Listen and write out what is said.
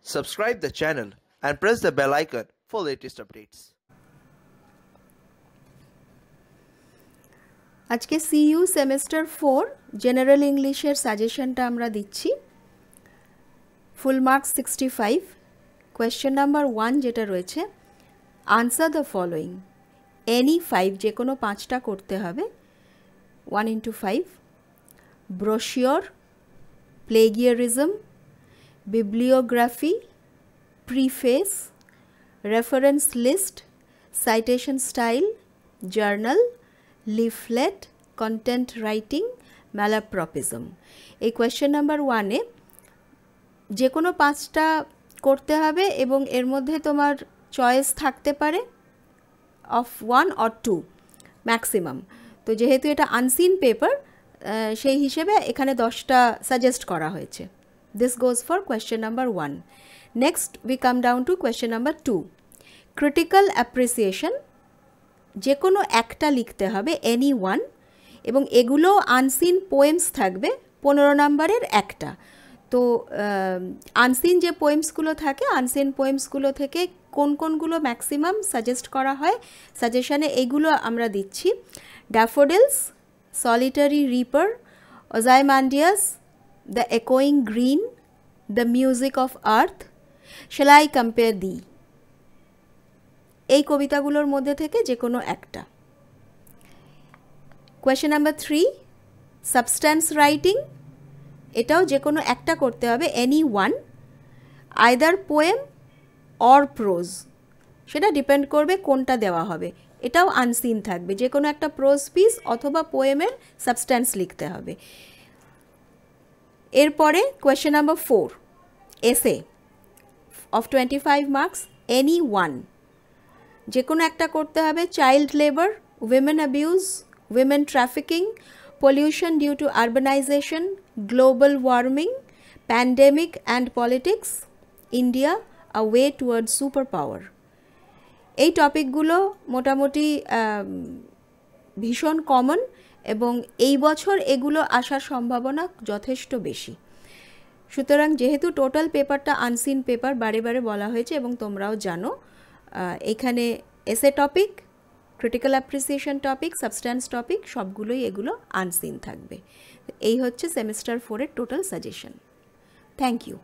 Subscribe the channel and press the bell icon for latest updates. আজকে CU semester 4 general ইংলিশের সাজেশনটা আমরা দিচ্ছি। Full marks 65। কোয়েশ্চেন নাম্বার 1 যেটা রয়েছে, আনসার দ্য ফলোয়িং। এনি 5, যে কোনো 5টা করতে হবে। 1 into 5, brochure, plagiarism, bibliography, preface, reference list, citation style, journal, leaflet, content writing, malapropism। এই কোয়েশ্চেন নাম্বার 1-এ যে কোনো 5টা করতে হবে এবং এর মধ্যে তোমার চয়েস থাকতে পারে অফ 1 or 2 ম্যাক্সিমাম। তো যেহেতু এটা আনসিন পেপার, সেই হিসেবে এখানে 10টা সাজেস্ট করা হয়েছে। This goes for question number 1. Next we come down to question number 2. Critical appreciation, যে কোনো একটা লিখতে হবে, any one, এবং এগুলো আনসিন পোয়েমস থাকবে 15 নম্বরের একটা। তো আনসিন যে পোয়েমসগুলো থাকে, আনসিন পোয়েমসগুলো থেকে কোন কোনগুলো ম্যাক্সিমাম সাজেস্ট করা হয় সাজেশনে, এইগুলো আমরা দিচ্ছি। Daffodils, solitary reaper, Ozymandias, The Echoing Green, The Music of Earth, Shall I Compare Thee? এই কবিতাগুলোর মধ্যে থেকে যে কোনো একটা। কোয়েশ্চেন নাম্বার 3, সাবস্ট্যান্স রাইটিং, এটাও যে কোনো একটা করতে হবে, any one, either poem or pros, সেটা ডিপেন্ড করবে কোনটা দেওয়া হবে। এটাও আনসিন থাকবে, যে কোনো একটা প্রোজ পিস অথবা পোয়েমের সাবস্ট্যান্স লিখতে হবে। এরপরে কোয়েশ্চেন নাম্বার 4, এসে অফ 25 মার্কস, এনি ওয়ান, যে কোনো একটা করতে হবে। Child labour, women abuse, women trafficking, pollution due to urbanisation, global warming, pandemic and politics, India a way toward super power. এই টপিকগুলো মোটামুটি ভীষণ কমন এবং এই বছর এগুলো আসার সম্ভাবনা যথেষ্ট বেশি। সুতরাং যেহেতু টোটাল পেপারটা আনসিন পেপার, বারে বারে বলা হয়েছে এবং তোমরাও জানো, এখানে এসে topic, critical appreciation topic, substance topic, সবগুলোই এগুলো আনসিন থাকবে। এই হচ্ছে সেমিস্টার 4-এর টোটাল সাজেশন। Thank you.